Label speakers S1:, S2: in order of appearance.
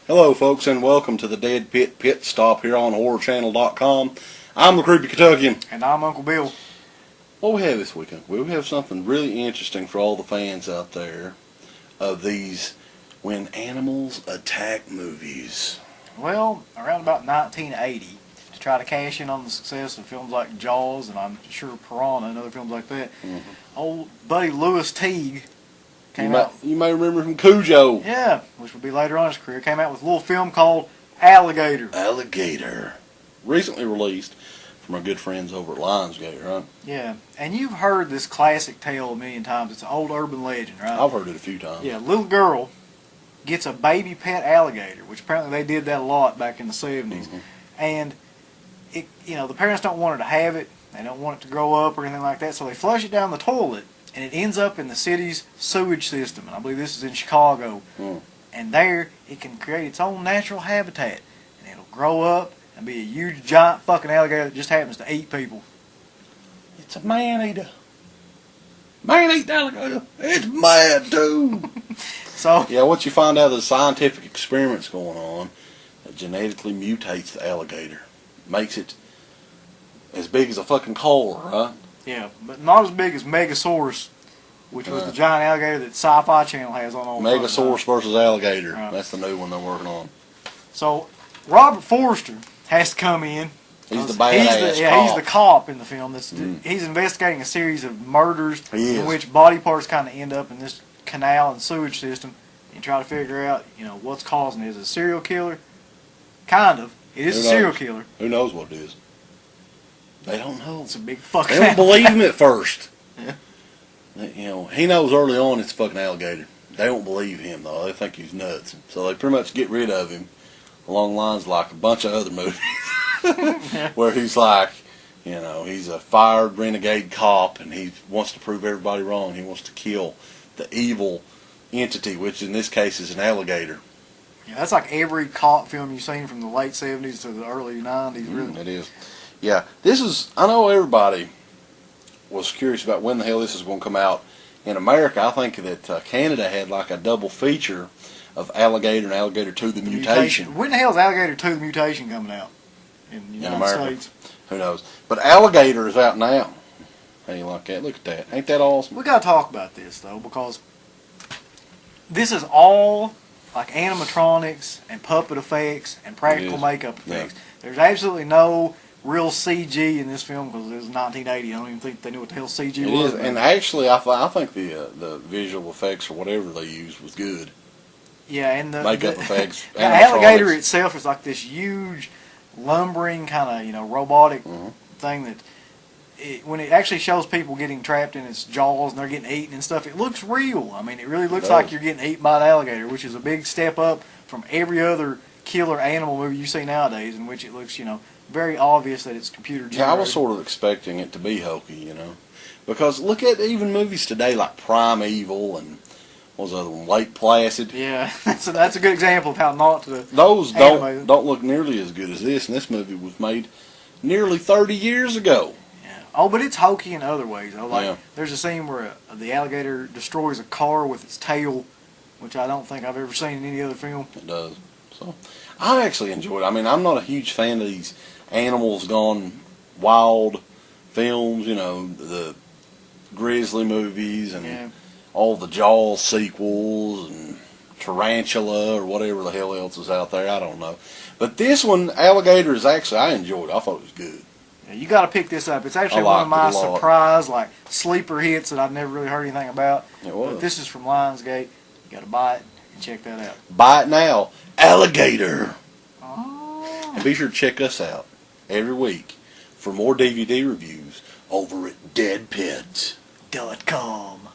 S1: Hello, folks, and welcome to the Dead Pit Pit Stop here on HorrorChannel.com. I'm the Creepy Kentuckian.
S2: And I'm Uncle Bill.
S1: What we have this weekend? We have something really interesting for all the fans out there of these when animals attack movies.
S2: Well, around about 1980, to try to cash in on the success of films like Jaws, and I'm sure Piranha and other films like that, old buddy Louis Teague came out.
S1: You may remember from Cujo.
S2: Yeah, which would be later on in his career. Came out with a little film called Alligator.
S1: Alligator. Recently released from our good friends over at Lionsgate, right?
S2: Yeah, and you've heard this classic tale a million times. It's an old urban legend, right?
S1: I've heard it a few times.
S2: Yeah, a little girl gets a baby pet alligator, which apparently they did that a lot back in the 70s. And, the parents don't want her to have it. They don't want it to grow up or anything like that, so they flush it down the toilet. And it ends up in the city's sewage system. And I believe this is in Chicago. And there, it can create its own natural habitat. And it'll grow up and be a huge, giant fucking alligator that just happens to eat people.
S1: It's a man-eater. Man-eating alligator. It's mad, dude.
S2: So
S1: yeah, what you find out is scientific experiments going on that genetically mutates the alligator. Makes it as big as a fucking car, right?
S2: Yeah, but not as big as Megasaurus, which was the giant alligator that Sci-Fi Channel has on all
S1: Megasaurus versus Alligator. Right. That's the new one they're working on.
S2: So, Robert Forster has to come in.
S1: He's the badass cop.
S2: He's the cop in the film. He's investigating a series of murders in which body parts kind of end up in this canal and sewage system and try to figure out, what's causing it. Is it a serial killer? Kind of. It is a serial killer.
S1: Who knows what it is? They don't know.
S2: It's a big fucking
S1: They don't believe him at first.
S2: Yeah.
S1: He knows early on it's a fucking alligator. They don't believe him, though. They think he's nuts. So they pretty much get rid of him along lines like a bunch of other movies where he's like, he's a fired renegade cop and he wants to prove everybody wrong. He wants to kill the evil entity, which in this case is an alligator.
S2: Yeah, that's like every cop film you've seen from the late 70s to the early 90s, really.
S1: It is. Yeah, I know everybody was curious about when the hell this is going to come out. In America, I think that Canada had like a double feature of Alligator and Alligator 2 The Mutation.
S2: When the hell is Alligator 2 The Mutation coming out in the United States?
S1: Who knows? But Alligator is out now. How you like that? Look at that. Ain't that awesome?
S2: We got to talk about this, though, because this is all like animatronics and puppet effects and practical makeup effects. Yeah. There's absolutely no real CG in this film because it was 1980. I don't even think they knew what the hell CG was.
S1: And actually, I think the visual effects or whatever they used was good.
S2: Yeah, and the
S1: makeup effects.
S2: The alligator itself is like this huge, lumbering kind of robotic thing that. When it actually shows people getting trapped in its jaws and they're getting eaten and stuff, it looks real. I mean, it really looks like you're getting eaten by an alligator, which is a big step up from every other killer animal movie you see nowadays, in which it looks, very obvious that it's computer generated.
S1: Yeah, I was sort of expecting it to be hokey, because look at even movies today like Primeval and what was the other one, Lake Placid.
S2: Yeah, that's a good example of how not to.
S1: Those don't look nearly as good as this, and this movie was made nearly 30 years ago.
S2: Oh, but it's hokey in other ways. There's a scene where the alligator destroys a car with its tail, which I don't think I've ever seen in any other film.
S1: It does. So, I actually enjoyed it. I mean, I'm not a huge fan of these animals gone wild films, the Grizzly movies and all the Jaws sequels and Tarantula or whatever the hell else is out there. I don't know. But this one, Alligator, is actually, I enjoyed it. I thought it was good.
S2: You got to pick this up. It's actually one of my surprise, sleeper hits that I've never really heard anything about.
S1: It was.
S2: But this is from Lionsgate. You got to buy it and check that out.
S1: Buy it now. Alligator.
S2: Oh.
S1: And be sure to check us out every week for more DVD reviews over at DEADPIT.
S2: .com.